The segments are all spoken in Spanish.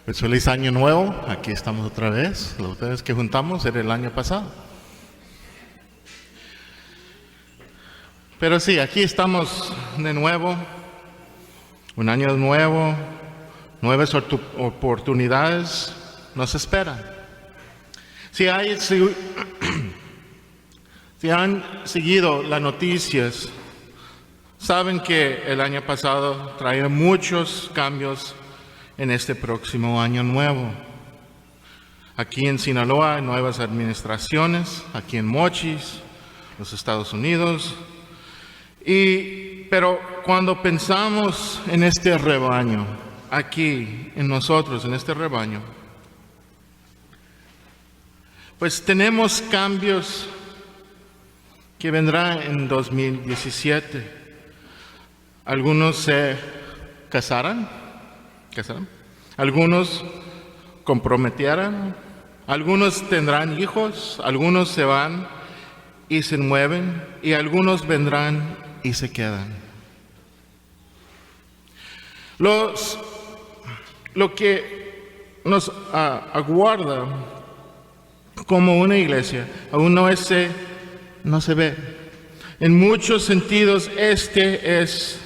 Pues feliz año nuevo, aquí estamos otra vez. La última vez que juntamos era el año pasado. Pero sí, aquí estamos de nuevo, un año nuevo, nuevas oportunidades nos esperan. Si han seguido las noticias, saben que el año pasado traía muchos cambios en este próximo año nuevo. Aquí en Sinaloa hay nuevas administraciones, aquí en Mochis, los Estados Unidos. Pero cuando pensamos en este rebaño, aquí en nosotros, en este rebaño, pues tenemos cambios que vendrán en 2017. Algunos se casarán, algunos comprometieran, algunos tendrán hijos, algunos se van y se mueven, y algunos vendrán y se quedan. Lo que nos aguarda como una iglesia aún no se ve. En muchos sentidos este es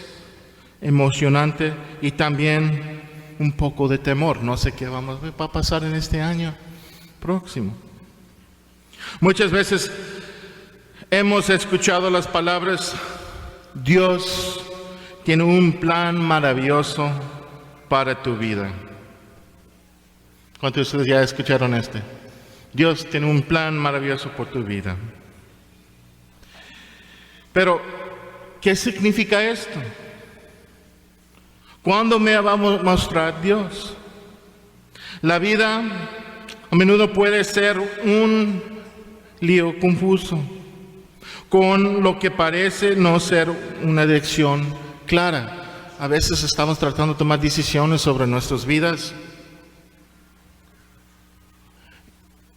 emocionante y también un poco de temor. No sé qué va a pasar en este año próximo. Muchas veces hemos escuchado las palabras: Dios tiene un plan maravilloso para tu vida. ¿Cuántos de ustedes ya escucharon este? Dios tiene un plan maravilloso por tu vida. Pero, ¿qué significa esto? ¿Cuándo me va a mostrar Dios? La vida a menudo puede ser un lío confuso, con lo que parece no ser una dirección clara. A veces estamos tratando de tomar decisiones sobre nuestras vidas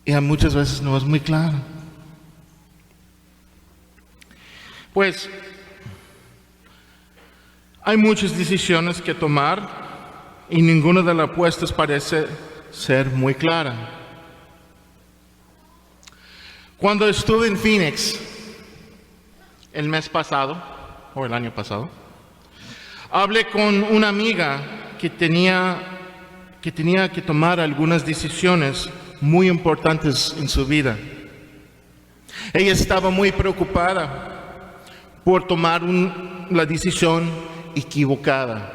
y muchas veces no es muy claro. Pues hay muchas decisiones que tomar y ninguna de las apuestas parece ser muy clara. Cuando estuve en Phoenix el mes pasado, o el año pasado, hablé con una amiga que tenía que tomar algunas decisiones muy importantes en su vida. Ella estaba muy preocupada por tomar la decisión equivocada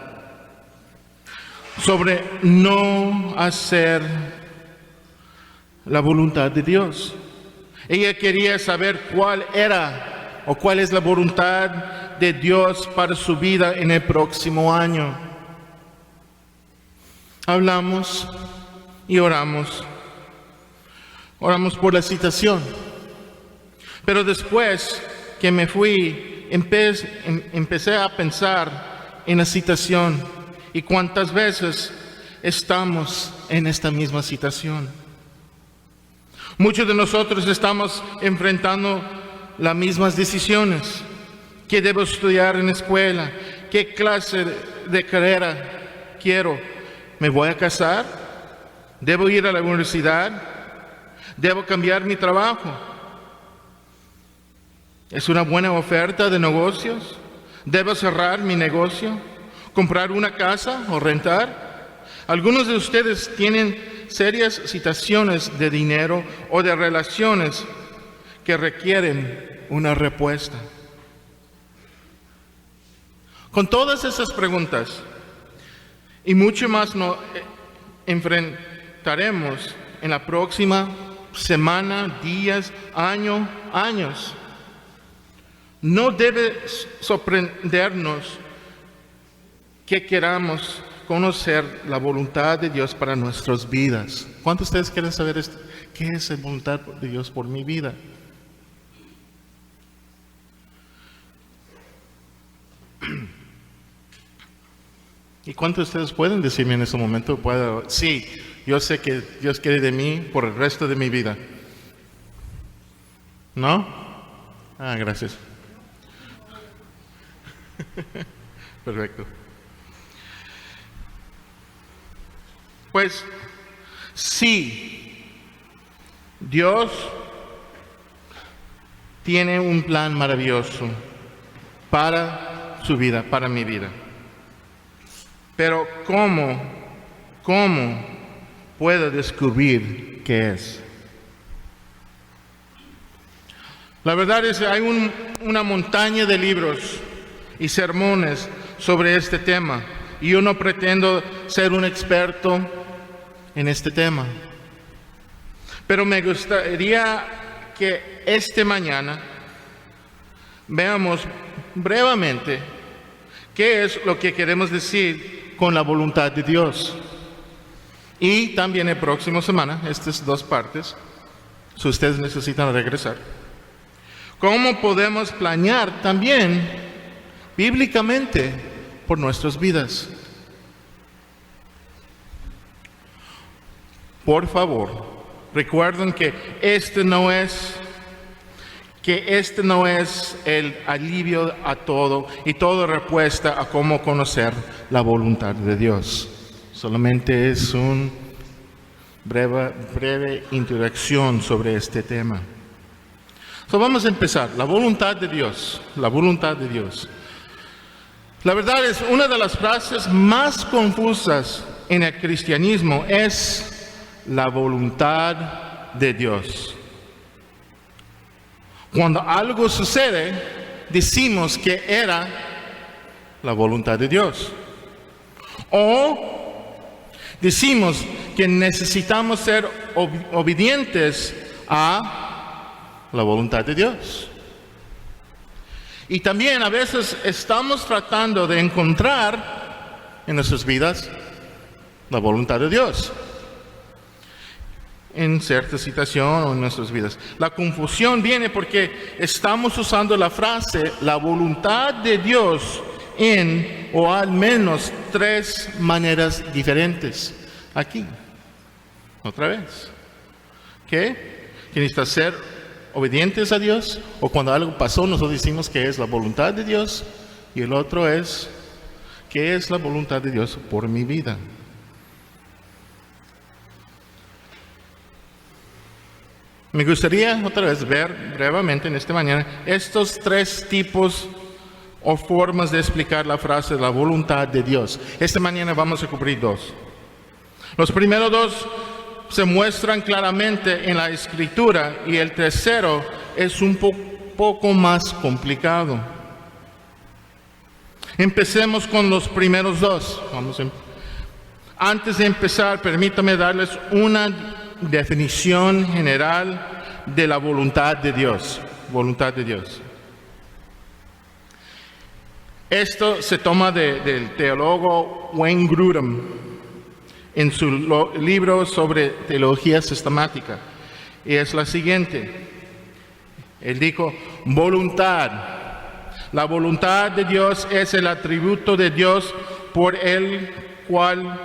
sobre no hacer la voluntad de Dios. Ella quería saber cuál era o cuál es la voluntad de Dios para su vida en el próximo año. Hablamos y oramos por la situación. Pero después que me fui, empecé a pensar en la situación y cuántas veces estamos en esta misma situación. Muchos de nosotros estamos enfrentando las mismas decisiones. ¿Qué debo estudiar en la escuela? ¿Qué clase de carrera quiero? ¿Me voy a casar? ¿Debo ir a la universidad? ¿Debo cambiar mi trabajo? ¿Es una buena oferta de negocios? ¿Debo cerrar mi negocio? ¿Comprar una casa o rentar? Algunos de ustedes tienen serias situaciones de dinero o de relaciones que requieren una respuesta. Con todas esas preguntas y mucho más nos enfrentaremos en la próxima semana, días, años. No debe sorprendernos que queramos conocer la voluntad de Dios para nuestras vidas. ¿Cuántos de ustedes quieren saber esto? ¿Qué es la voluntad de Dios por mi vida? ¿Y cuántos de ustedes pueden decirme en este momento? Sí, yo sé que Dios quiere de mí por el resto de mi vida. ¿No? Gracias. Perfecto. Pues sí, Dios tiene un plan maravilloso para su vida, para mi vida. Pero ¿cómo puedo descubrir qué es? La verdad es que hay una montaña de libros y sermones sobre este tema, y yo no pretendo ser un experto en este tema. Pero me gustaría que esta mañana veamos brevemente qué es lo que queremos decir con la voluntad de Dios. Y también la próxima semana, estas dos partes, si ustedes necesitan regresar, cómo podemos planear también bíblicamente por nuestras vidas. Por favor, recuerden que este no es el alivio a todo y toda respuesta a cómo conocer la voluntad de Dios. Solamente es una breve introducción sobre este tema. Vamos a empezar. La voluntad de Dios. La voluntad de Dios. La verdad es una de las frases más confusas en el cristianismo es la voluntad de Dios. Cuando algo sucede, decimos que era la voluntad de Dios. O decimos que necesitamos ser obedientes a la voluntad de Dios. Y también a veces estamos tratando de encontrar en nuestras vidas la voluntad de Dios en cierta situación o en nuestras vidas. La confusión viene porque estamos usando la frase la voluntad de Dios en o al menos 3 maneras diferentes. Aquí, otra vez. ¿Qué? Que necesita ser obedientes a Dios, o cuando algo pasó nosotros decimos que es la voluntad de Dios, y el otro es ¿qué es la voluntad de Dios por mi vida? Me gustaría otra vez ver brevemente en esta mañana estos 3 tipos o formas de explicar la frase la voluntad de Dios. Esta mañana vamos a cubrir 2. Los primeros 2 se muestran claramente en la Escritura, y el tercero es un poco más complicado. Empecemos con los primeros 2. Antes de empezar, permítame darles una definición general de la voluntad de Dios. Voluntad de Dios. Esto se toma del teólogo Wayne Grudem en su libro sobre teología sistemática, y es la siguiente. Él dijo: voluntad. La voluntad de Dios es el atributo de Dios por el cual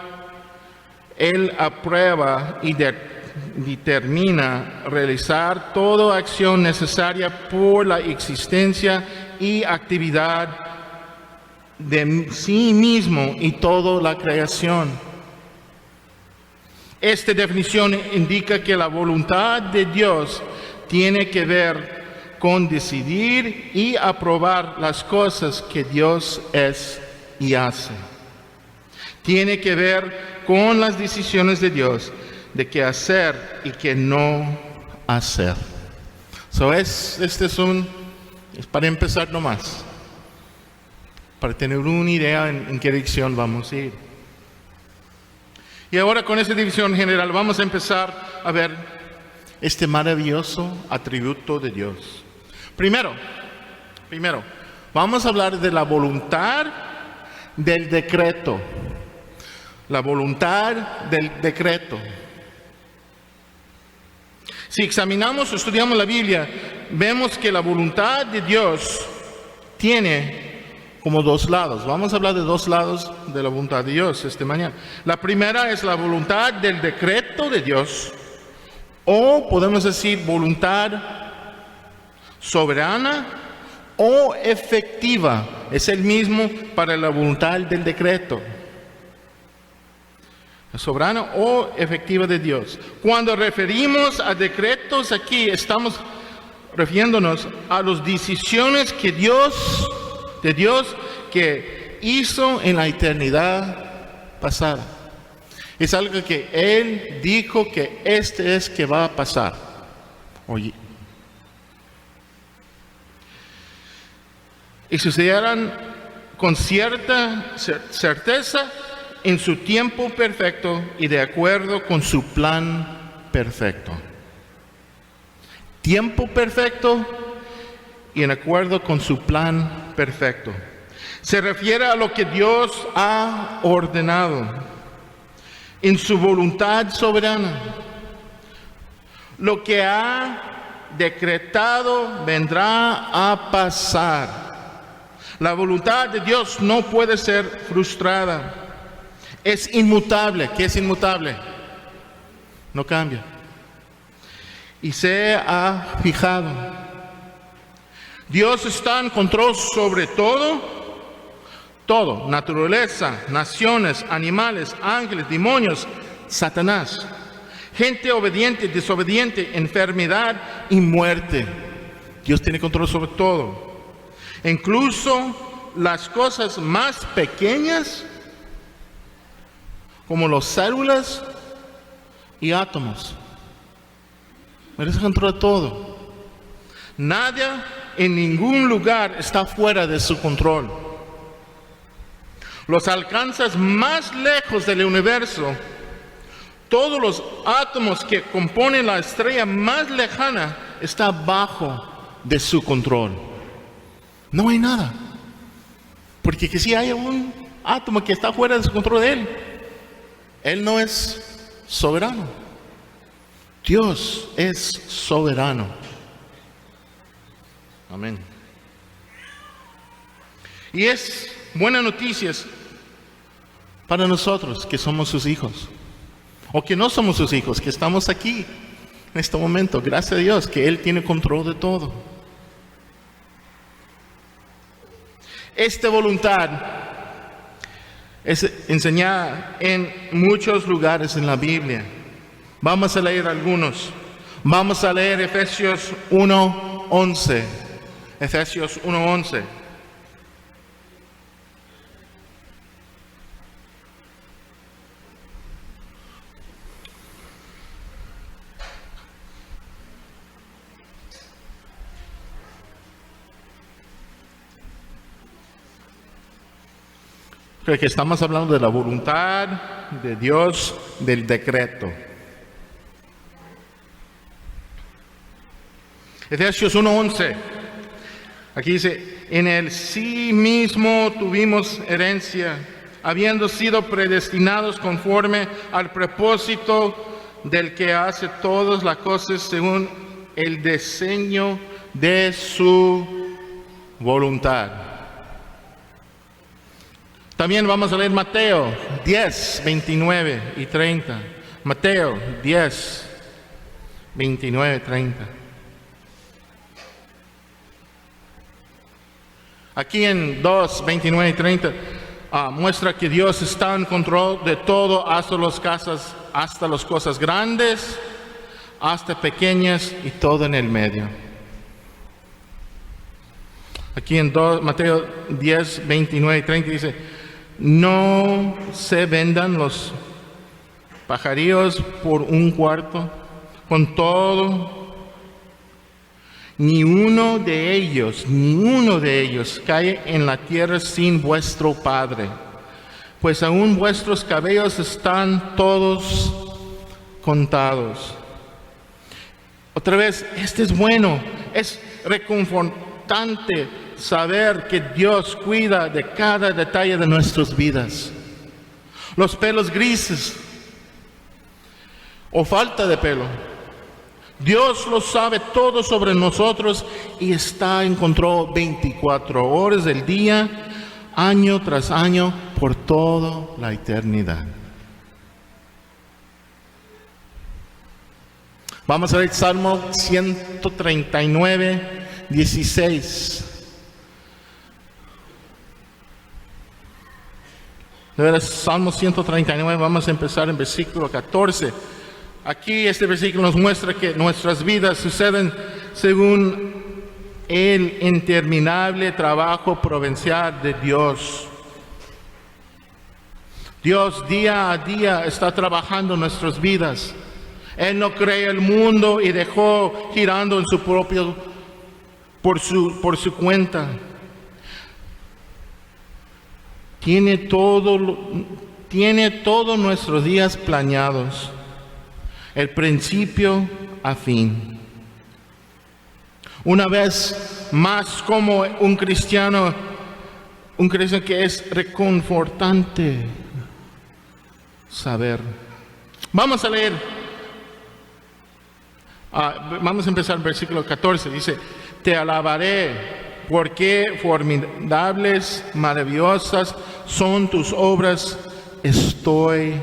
Él aprueba y determina realizar toda acción necesaria por la existencia y actividad de sí mismo y toda la creación. Esta definición indica que la voluntad de Dios tiene que ver con decidir y aprobar las cosas que Dios es y hace. Tiene que ver con las decisiones de Dios de qué hacer y qué no hacer. Es para empezar nomás, para tener una idea en qué dirección vamos a ir. Y ahora con esta división general vamos a empezar a ver este maravilloso atributo de Dios. Primero, vamos a hablar de la voluntad del decreto. La voluntad del decreto. Si examinamos o estudiamos la Biblia, vemos que la voluntad de Dios tiene como 2 lados. Vamos a hablar de 2 lados de la voluntad de Dios esta mañana. La primera es la voluntad del decreto de Dios, o podemos decir voluntad soberana o efectiva. Es el mismo para la voluntad del decreto. soberana o efectiva de Dios. Cuando referimos a decretos aquí, estamos refiriéndonos a las decisiones que Dios que hizo en la eternidad pasada. Es algo que Él dijo que es que va a pasar. Oye. Y sucederán con cierta certeza en su tiempo perfecto y de acuerdo con su plan perfecto. Tiempo perfecto y en acuerdo con su plan perfecto. Se refiere a lo que Dios ha ordenado en su voluntad soberana. Lo que ha decretado vendrá a pasar. La voluntad de Dios no puede ser frustrada. Es inmutable. ¿Qué es inmutable? No cambia. Y se ha fijado. Dios está en control sobre todo, naturaleza, naciones, animales, ángeles, demonios, Satanás, gente obediente, desobediente, enfermedad y muerte. Dios tiene control sobre todo. Incluso las cosas más pequeñas, como las células y átomos. Él está en control de todo. Nada en ningún lugar está fuera de su control. Los alcances más lejos del universo, todos los átomos que componen la estrella más lejana, están bajo de su control. No hay nada. Porque que si hay un átomo que está fuera de su control de Él no es soberano. Dios es soberano. Amén. Y es buenas noticias para nosotros que somos sus hijos. O que no somos sus hijos, que estamos aquí en este momento. Gracias a Dios que Él tiene control de todo. Esta voluntad es enseñada en muchos lugares en la Biblia. Vamos a leer algunos. Vamos a leer Efesios 1:11. Efesios 1:11. Creo que estamos hablando de la voluntad de Dios, del decreto. Efesios 1:11. Aquí dice, en Él sí mismo tuvimos herencia, habiendo sido predestinados conforme al propósito del que hace todas las cosas según el diseño de su voluntad. También vamos a leer Mateo 10, 29 y 30. Mateo 10, 29 y 30. Aquí en 2, 29 y 30 muestra que Dios está en control de todo, hasta las cosas grandes, hasta pequeñas y todo en el medio. Aquí en Mateo 10, 29 y 30 dice, no se vendan los pajarillos por un cuarto, con todo, ni uno de ellos cae en la tierra sin vuestro Padre, pues aún vuestros cabellos están todos contados. Otra vez, este es bueno, es reconfortante saber que Dios cuida de cada detalle de nuestras vidas. Los pelos grises o falta de pelo, Dios lo sabe todo sobre nosotros y está en control 24 horas del día, año tras año, por toda la eternidad. Vamos a ver Salmo 139, 16. De veras, Salmo 139, vamos a empezar en versículo 14. Aquí este versículo nos muestra que nuestras vidas suceden según el interminable trabajo providencial de Dios. Dios día a día está trabajando en nuestras vidas. Él no creó el mundo y dejó girando en su propio, por su cuenta. Tiene todos nuestros días planeados, el principio a fin. Una vez más, como un cristiano que es reconfortante saber. Vamos a leer. Vamos a empezar el versículo 14. Dice: te alabaré, porque formidables, maravillosas son tus obras. Estoy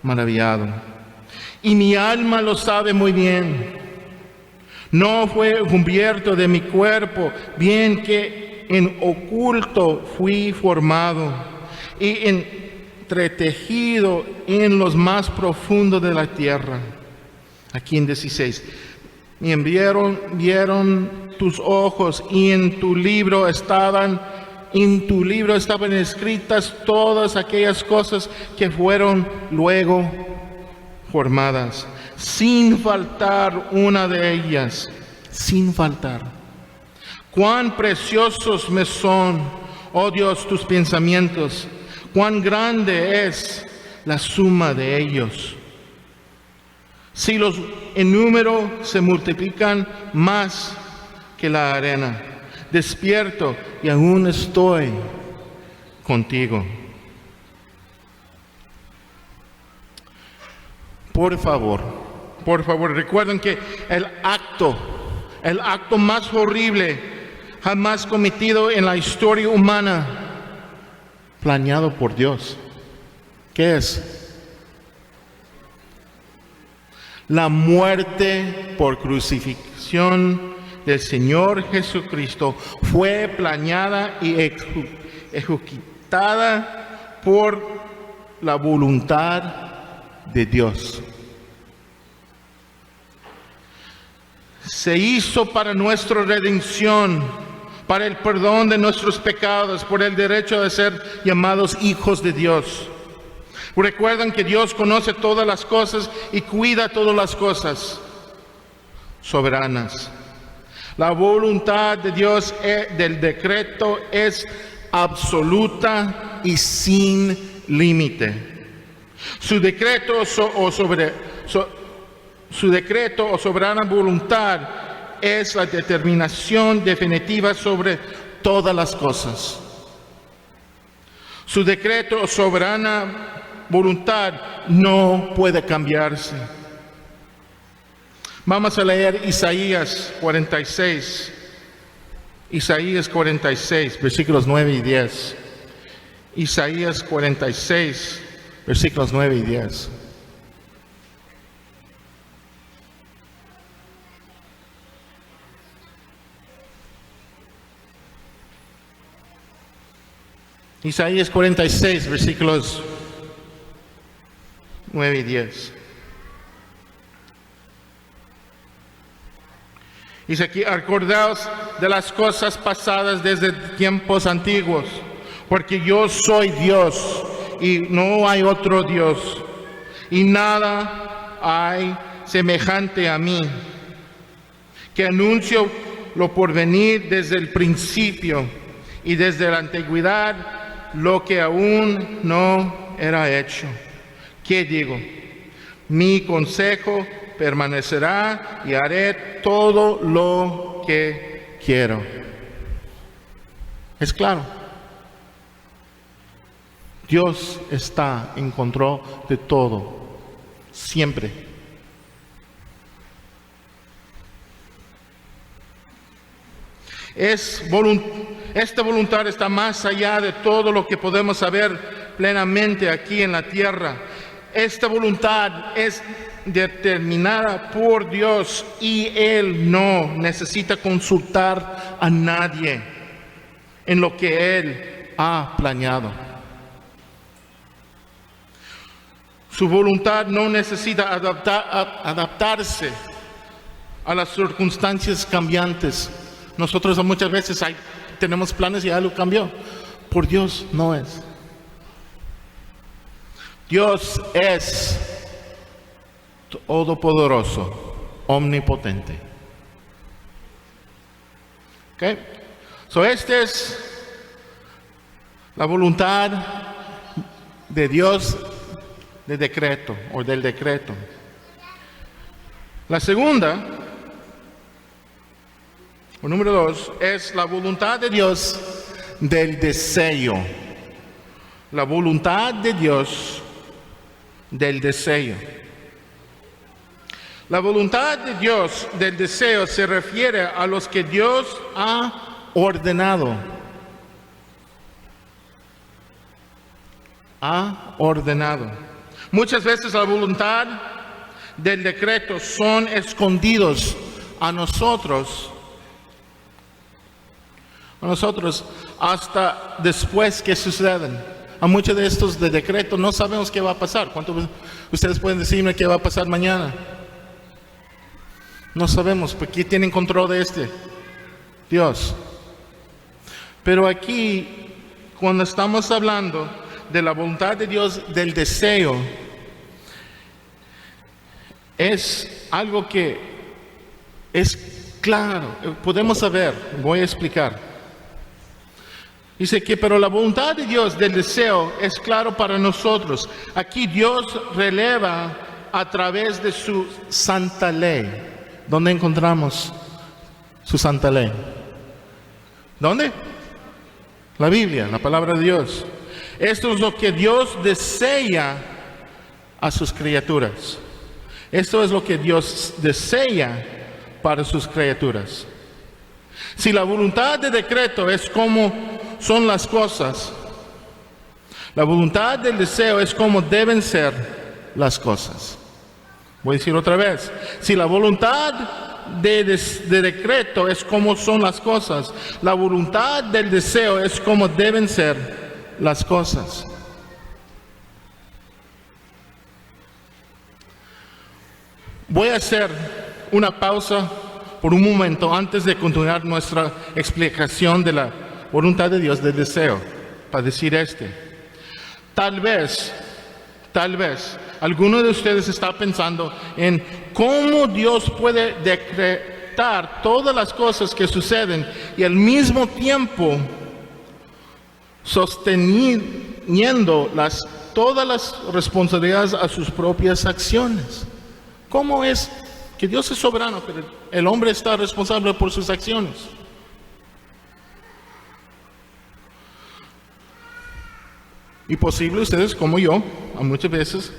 maravillado. Y mi alma lo sabe muy bien. No fue cubierto de mi cuerpo, bien que en oculto fui formado y entretejido en los más profundos de la tierra. Aquí en 16. Me vieron tus ojos, y en tu libro estaban escritas todas aquellas cosas que fueron luego formadas, sin faltar una de ellas, sin faltar. Cuán preciosos me son, oh Dios, tus pensamientos, cuán grande es la suma de ellos. Si los en número se multiplican más que la arena, despierto y aún estoy contigo. Por favor, recuerden que el acto más horrible jamás cometido en la historia humana, planeado por Dios, ¿qué es? La muerte por crucifixión del Señor Jesucristo fue planeada y ejecutada por la voluntad de Dios. Se hizo para nuestra redención, para el perdón de nuestros pecados, por el derecho de ser llamados hijos de Dios. Recuerdan que Dios conoce todas las cosas y cuida todas las cosas soberanas. La voluntad de Dios del decreto es absoluta y sin límite. Su decreto o soberana voluntad es la determinación definitiva sobre todas las cosas. Su decreto o soberana voluntad no puede cambiarse. Vamos a leer Isaías 46. Isaías 46, versículos 9 y 10. Isaías 46, versículos 9 y 10. Isaías 46, versículos 9 y 10. Dice aquí: acordaos de las cosas pasadas desde tiempos antiguos, porque yo soy Dios y no hay otro Dios, y nada hay semejante a mí, que anuncio lo porvenir desde el principio y desde la antigüedad lo que aún no era hecho. ¿Qué digo? Mi consejo permanecerá y haré todo lo que quiero. Es claro. Dios está en control de todo, siempre. Esta voluntad está más allá de todo lo que podemos saber plenamente aquí en la tierra. Esta voluntad es determinada por Dios y Él no necesita consultar a nadie en lo que Él ha planeado. Su voluntad no necesita adaptarse a las circunstancias cambiantes. Nosotros muchas veces tenemos planes y algo cambió. Por Dios no es. Dios es todopoderoso, omnipotente. ¿Ok? So, esta es la voluntad de Dios de decreto o del decreto. La segunda, o número 2, es la voluntad de Dios del deseo. La voluntad de Dios del deseo. La voluntad de Dios del deseo se refiere a los que Dios ha ordenado. Ha ordenado. Muchas veces la voluntad del decreto son escondidos a nosotros hasta después que suceden. A muchos de estos de decreto no sabemos qué va a pasar. ¿Cuántos ustedes pueden decirme qué va a pasar mañana? No sabemos, porque ¿quién tiene control de este? Dios. Pero aquí, cuando estamos hablando de la voluntad de Dios del deseo, es algo que es claro, podemos saber, voy a explicar. Dice que, pero la voluntad de Dios del deseo es claro para nosotros. Aquí Dios releva a través de su santa ley. ¿Dónde encontramos su santa ley? ¿Dónde? La Biblia, la palabra de Dios. Esto es lo que Dios desea a sus criaturas. Esto es lo que Dios desea para sus criaturas. Si la voluntad de decreto es como son las cosas, la voluntad del deseo es como deben ser las cosas. Voy a decir otra vez. Si la voluntad de decreto es como son las cosas, la voluntad del deseo es como deben ser las cosas. Voy a hacer una pausa por un momento antes de continuar nuestra explicación de la voluntad de Dios del deseo, para decir tal vez, alguno de ustedes está pensando en cómo Dios puede decretar todas las cosas que suceden y al mismo tiempo sosteniendo todas las responsabilidades a sus propias acciones. ¿Cómo es que Dios es soberano, pero el hombre está responsable por sus acciones? Y posible ustedes como yo, muchas veces,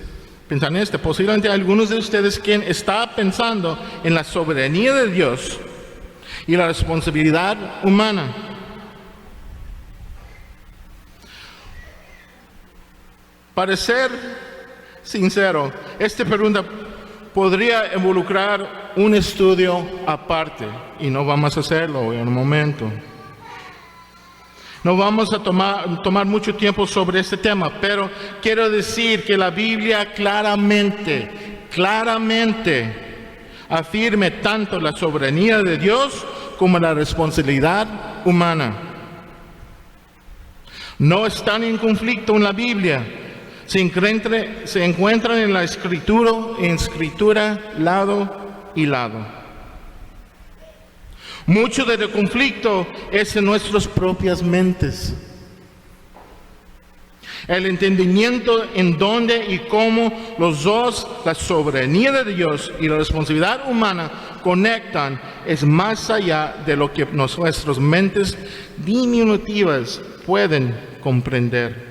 piensan en posiblemente algunos de ustedes quien está pensando en la soberanía de Dios y la responsabilidad humana. Para ser sincero, esta pregunta podría involucrar un estudio aparte y no vamos a hacerlo en un momento. No vamos a tomar mucho tiempo sobre este tema, pero quiero decir que la Biblia claramente afirma tanto la soberanía de Dios como la responsabilidad humana. No están en conflicto en la Biblia. Se encuentran en la escritura lado y lado. Mucho del conflicto es en nuestras propias mentes. El entendimiento en dónde y cómo los dos, la soberanía de Dios y la responsabilidad humana, conectan, es más allá de lo que nuestras mentes diminutivas pueden comprender.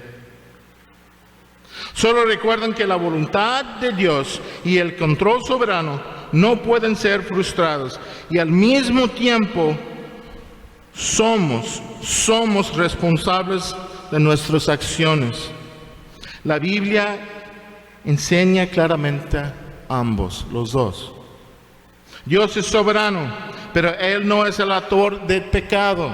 Solo recuerden que la voluntad de Dios y el control soberano no pueden ser frustrados, y al mismo tiempo somos responsables de nuestras acciones. La Biblia enseña claramente ambos, los dos. Dios es soberano, pero Él no es el autor del pecado.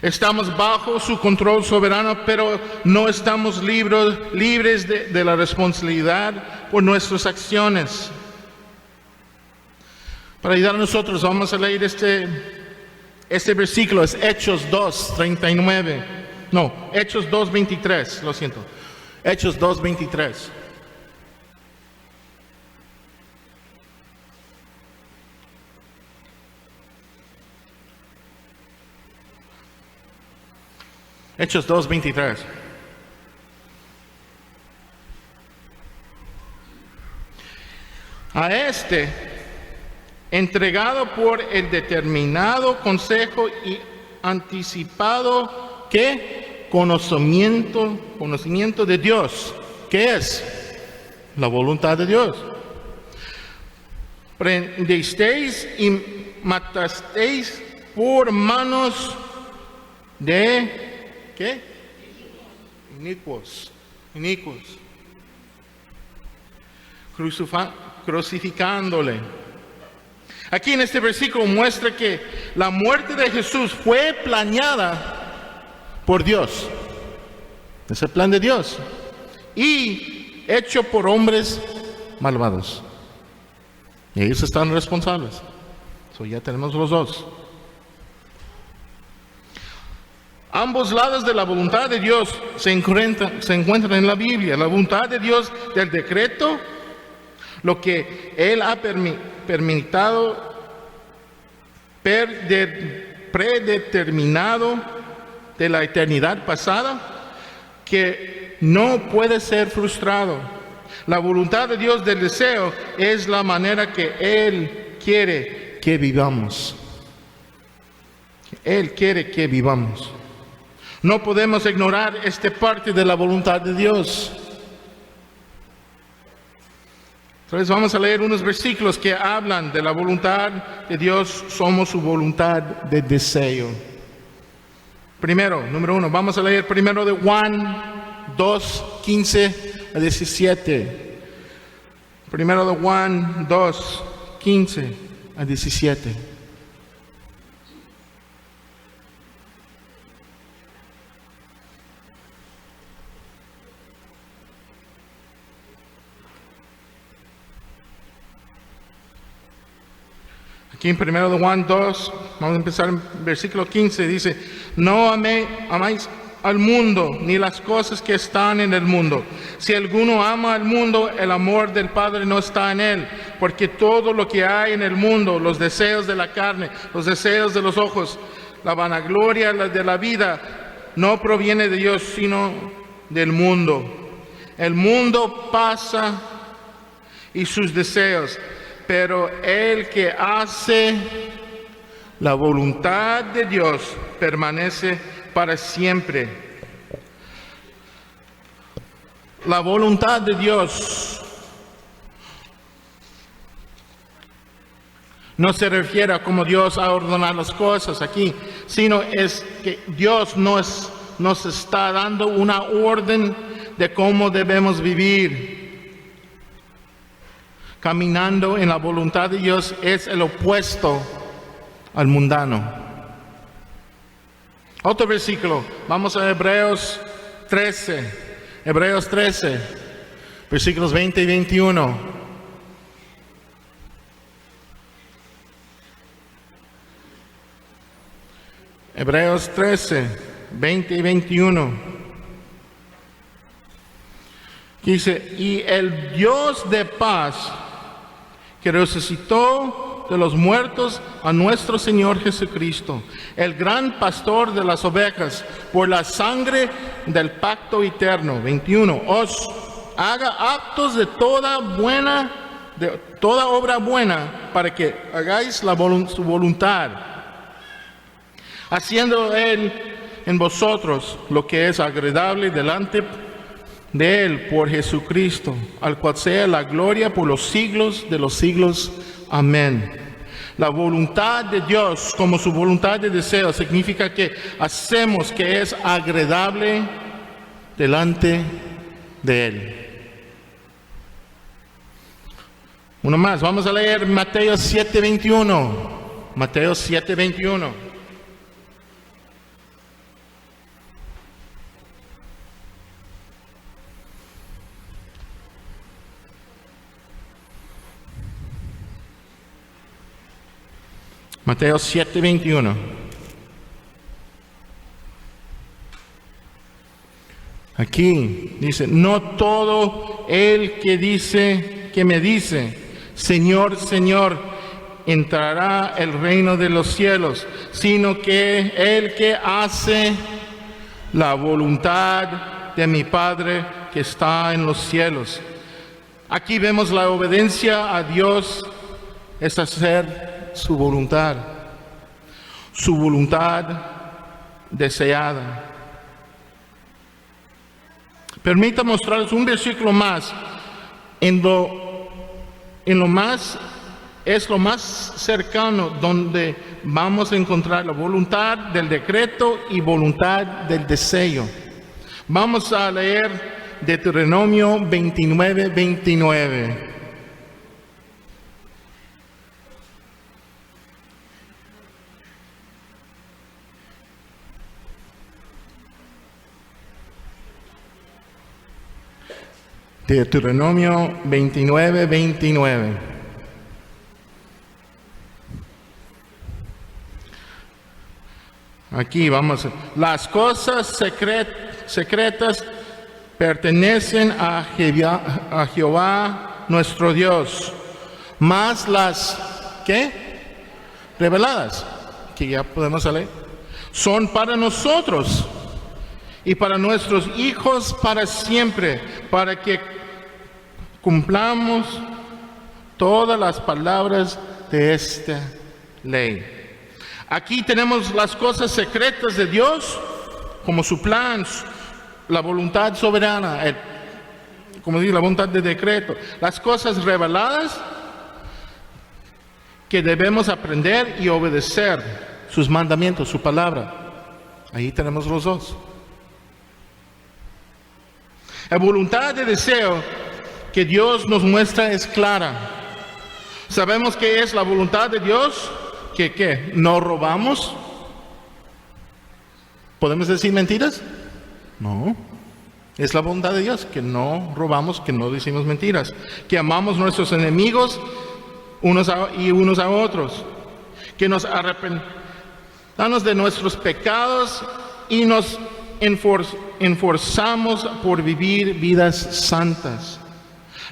Estamos bajo su control soberano, pero no estamos libres de la responsabilidad por nuestras acciones. Para ayudar a nosotros, vamos a leer este versículo, es Hechos 2:39. No, Hechos 2:23, lo siento. Hechos 2:23. Hechos 2:23. A este, entregado por el determinado consejo y anticipado, ¿qué? Conocimiento de Dios. ¿Qué es? La voluntad de Dios. Prendisteis y matasteis por manos de ¿qué? Inicuos. Crucificándole. Aquí en este versículo muestra que la muerte de Jesús fue planeada por Dios. Es el plan de Dios. Y hecho por hombres malvados. Y ellos están responsables. Ya tenemos los dos. Ambos lados de la voluntad de Dios se encuentran en la Biblia. La voluntad de Dios del decreto, lo que Él ha predeterminado de la eternidad pasada, que no puede ser frustrado. La voluntad de Dios del deseo es la manera que Él quiere que vivamos. Él quiere que vivamos. No podemos ignorar esta parte de la voluntad de Dios. Entonces vamos a leer unos versículos que hablan de la voluntad de Dios. Somos su voluntad de deseo. Número 1, vamos a leer primero de Juan 2:15-17. Primero de Juan 2:15-17. Aquí en 1 de Juan 2, vamos a empezar en versículo 15, dice: no amáis al mundo, ni las cosas que están en el mundo. Si alguno ama al mundo, el amor del Padre no está en él, porque todo lo que hay en el mundo, los deseos de la carne, los deseos de los ojos, la vanagloria de la vida, no proviene de Dios, sino del mundo. El mundo pasa y sus deseos, pero el que hace la voluntad de Dios permanece para siempre. La voluntad de Dios no se refiere a cómo Dios ha ordenado las cosas aquí, sino es que Dios nos está dando una orden de cómo debemos vivir. Caminando en la voluntad de Dios es el opuesto al mundano. Otro versículo, vamos a Hebreos 13, versículos 20 y 21. Hebreos 13, 20 y 21. Dice: y el Dios de paz, que resucitó de los muertos a nuestro Señor Jesucristo, el gran pastor de las ovejas, por la sangre del pacto eterno, 21, os haga actos de toda obra buena, para que hagáis su voluntad, haciendo Él en vosotros lo que es agradable delante de Él, por Jesucristo, al cual sea la gloria por los siglos de los siglos. Amén. La voluntad de Dios como su voluntad de deseo significa que hacemos que es agradable delante de Él. Uno más, vamos a leer Mateo 7:21. Mateo 7:21. Mateo 7:21. Aquí dice, no todo el que me dice, Señor, Señor, entrará el reino de los cielos, sino que el que hace la voluntad de mi Padre que está en los cielos. Aquí vemos la obediencia a Dios es hacer su voluntad deseada. Permita mostrarles un versículo más, lo más cercano donde vamos a encontrar la voluntad del decreto y voluntad del deseo. Vamos a leer Deuteronomio 29:29. Deuteronomio 29:29. Aquí vamos. Las cosas secretas pertenecen a Jehová nuestro Dios, mas las reveladas, que ya podemos leer, son para nosotros y para nuestros hijos para siempre, para que cumplamos todas las palabras de esta ley. Aquí tenemos las cosas secretas de Dios, como su plan, la voluntad soberana, como dice, la voluntad de decreto. Las cosas reveladas que debemos aprender y obedecer, sus mandamientos, su palabra. Ahí tenemos los dos. La voluntad de deseo que Dios nos muestra es clara. Sabemos que es la voluntad de Dios que no robamos. ¿Podemos decir mentiras? No. Es la voluntad de Dios que no robamos, que no decimos mentiras, que amamos a nuestros enemigos unos a otros, que nos arrepentamos de nuestros pecados y nos esforzamos por vivir vidas santas.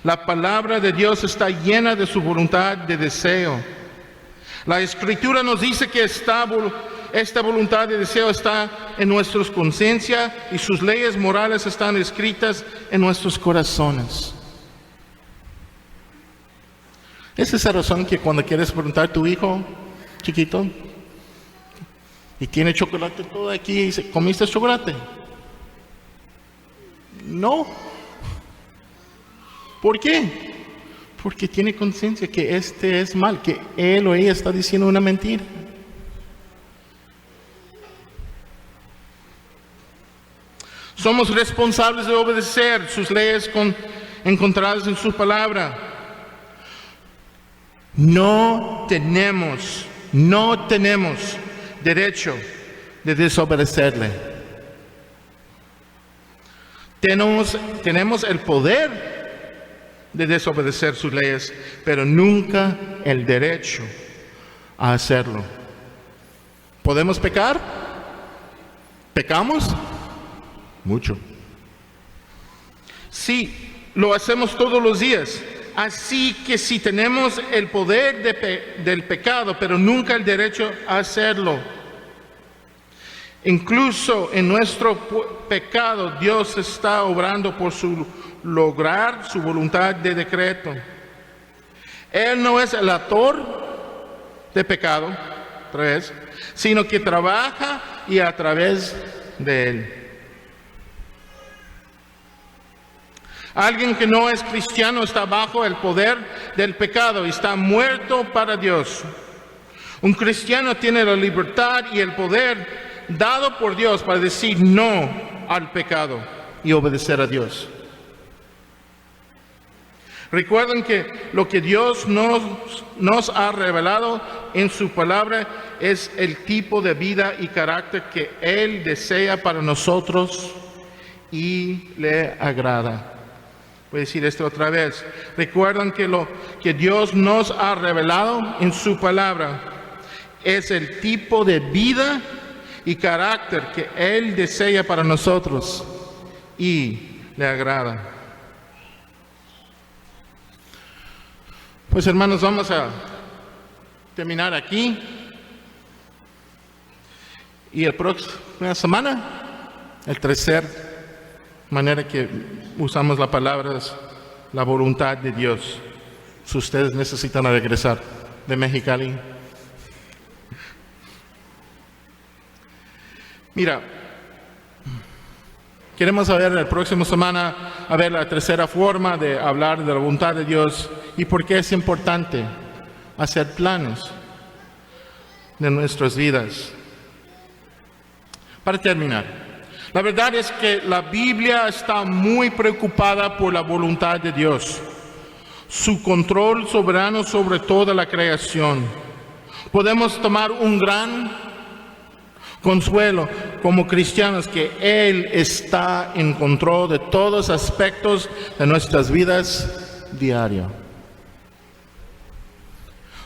La palabra de Dios está llena de su voluntad de deseo. La Escritura nos dice que esta voluntad de deseo está en nuestras conciencias y sus leyes morales están escritas en nuestros corazones. Es esa razón que cuando quieres preguntar a tu hijo chiquito y tiene chocolate todo aquí y dice, ¿comiste chocolate? No. ¿Por qué? Porque tiene conciencia que este es mal, que él o ella está diciendo una mentira. Somos responsables de obedecer sus leyes encontradas en su palabra. No tenemos derecho de desobedecerle. Tenemos el poder de desobedecer sus leyes, pero nunca el derecho a hacerlo. ¿Podemos pecar? ¿Pecamos? Mucho. Sí, lo hacemos todos los días. Así que si tenemos el poder del pecado, pero nunca el derecho a hacerlo. Incluso en nuestro pecado, Dios está obrando por lograr su voluntad de decreto. Él no es el autor de pecado, sino que trabaja y a través de él. Alguien que no es cristiano está bajo el poder del pecado y está muerto para Dios. Un cristiano tiene la libertad y el poder dado por Dios para decir no al pecado y obedecer a Dios. Recuerden que lo que Dios nos ha revelado en su palabra es el tipo de vida y carácter que Él desea para nosotros y le agrada. Voy a decir esto otra vez. Recuerden que lo que Dios nos ha revelado en su palabra Es el tipo de vida y carácter que Él desea para nosotros y le agrada. Pues hermanos, vamos a terminar aquí. Y la próxima semana, el tercer manera que usamos la palabra es la voluntad de Dios. Si ustedes necesitan regresar de Mexicali. Mira, queremos ver la próxima semana, a ver la tercera forma de hablar de la voluntad de Dios y por qué es importante hacer planes de nuestras vidas. Para terminar, la verdad es que la Biblia está muy preocupada por la voluntad de Dios, su control soberano sobre toda la creación. Podemos tomar un gran consuelo como cristianos que Él está en control de todos los aspectos de nuestras vidas diarias.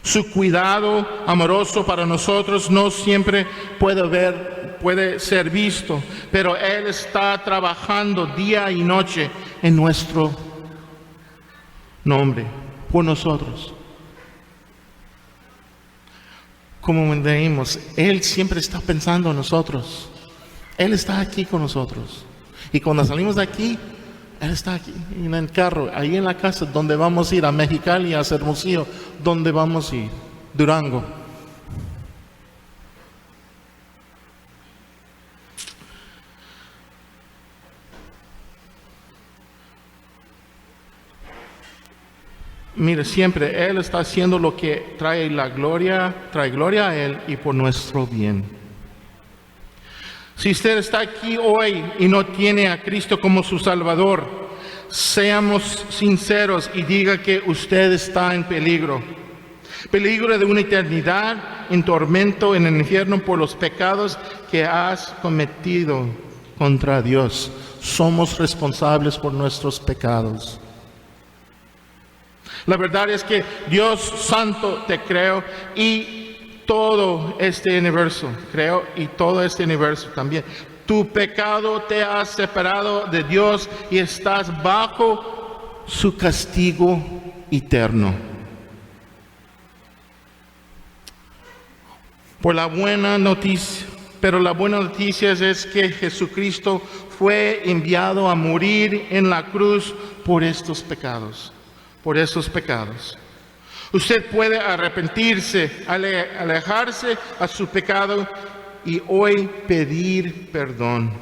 Su cuidado amoroso para nosotros no siempre puede ser visto, pero Él está trabajando día y noche en nuestro nombre, por nosotros. Como leímos, Él siempre está pensando en nosotros. Él está aquí con nosotros. Y cuando salimos de aquí, Él está aquí en el carro, ahí en la casa donde vamos a ir, a Mexicali, a Hermosillo, donde vamos a ir, Durango. Mire, siempre Él está haciendo lo que trae gloria a Él y por nuestro bien. Si usted está aquí hoy y no tiene a Cristo como su Salvador, seamos sinceros y diga que usted está en peligro. Peligro de una eternidad en tormento en el infierno por los pecados que has cometido contra Dios. Somos responsables por nuestros pecados. La verdad es que Dios Santo te creó y todo este universo, también. Tu pecado te ha separado de Dios y estás bajo su castigo eterno. Pero la buena noticia es que Jesucristo fue enviado a morir en la cruz por estos pecados. Usted puede arrepentirse, alejarse a su pecado y hoy pedir perdón.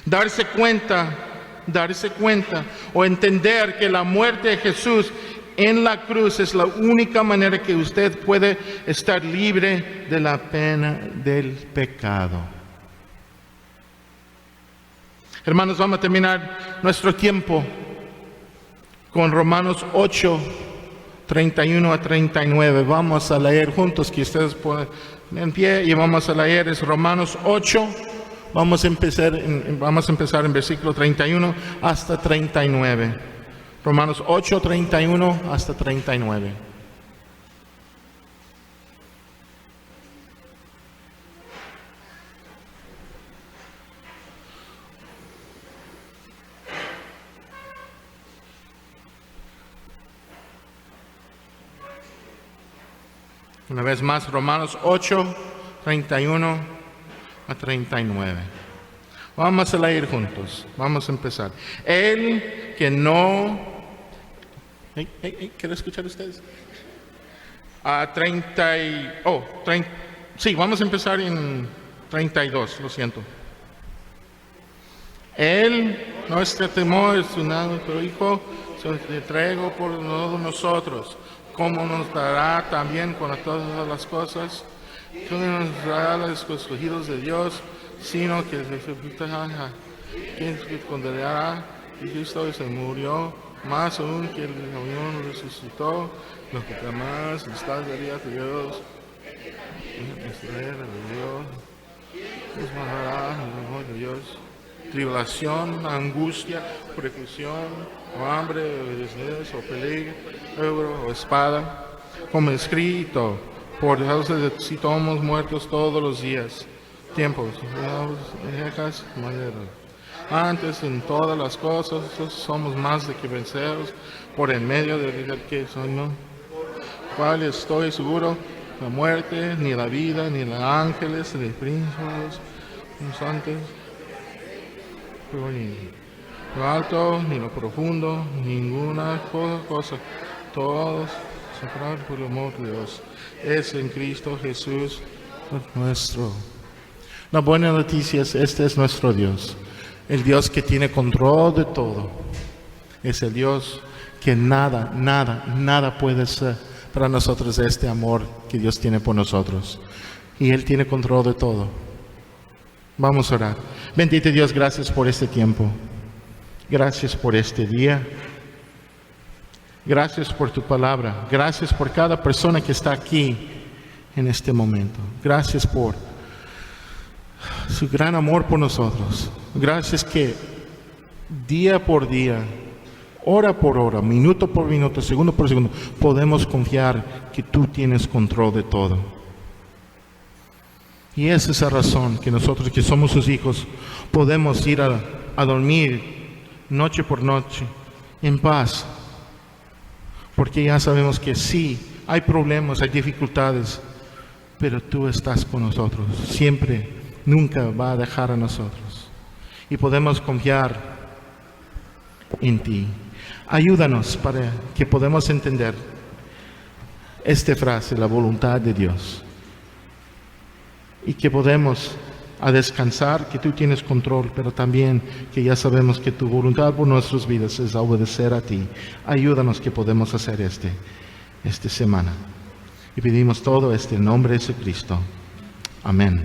Darse cuenta o entender que la muerte de Jesús en la cruz es la única manera que usted puede estar libre de la pena del pecado. Hermanos, vamos a terminar nuestro tiempo con Romanos 8, 31 a 39. Vamos a leer juntos, que ustedes pueden en pie, y vamos a leer es Romanos 8. Vamos a empezar en versículo 31 hasta 39. Romanos 8, 31 hasta 39. Una vez más, Romanos 8, 31 a 39. Vamos a leer juntos. Vamos a empezar. El que no... ¿Quieren escuchar ustedes? Sí, vamos a empezar en 32, lo siento. Él, nuestro temor, es un nuestro Hijo, se lo entrego por nosotros. ¿Cómo nos dará también con todas las cosas? ¿Cómo nos dará los escogidos de Dios? Sino que quien condenará, y Cristo se murió, más aún que el unión resucitó, lo que jamás está de Dios, nos mandará el amor de Dios. Tribulación, angustia, persecución, o hambre, o desnudez, o peligro, o espada, como escrito, por causa de si somos muertos todos los días, tiempos, antes en todas las cosas somos más de que venceros por el medio de que son, ¿no? Cual estoy seguro, la muerte, ni la vida, ni los ángeles, ni príncipes, los santos, ni lo alto, ni lo profundo, ninguna cosa, todos separados por el amor de Dios. Es en Cristo Jesús nuestro. La buena noticia es, este es nuestro Dios, el Dios que tiene control de todo. Es el Dios que nada puede ser para nosotros este amor que Dios tiene por nosotros. Y Él tiene control de todo. Vamos a orar. Bendito Dios, gracias por este tiempo. Gracias por este día. Gracias por tu palabra. Gracias por cada persona que está aquí en este momento. Gracias por su gran amor por nosotros. Gracias que día por día, hora por hora, minuto por minuto, segundo por segundo, podemos confiar que tú tienes control de todo. Y esa es la razón que nosotros que somos sus hijos podemos ir a dormir noche por noche en paz. Porque ya sabemos que sí, hay problemas, hay dificultades, pero tú estás con nosotros. Siempre, nunca va a dejar a nosotros. Y podemos confiar en ti. Ayúdanos para que podamos entender esta frase, la voluntad de Dios. Y que podemos a descansar, que tú tienes control, pero también que ya sabemos que tu voluntad por nuestras vidas es obedecer a ti. Ayúdanos que podemos hacer esta semana. Y pedimos todo esto en nombre de Jesucristo. Amén.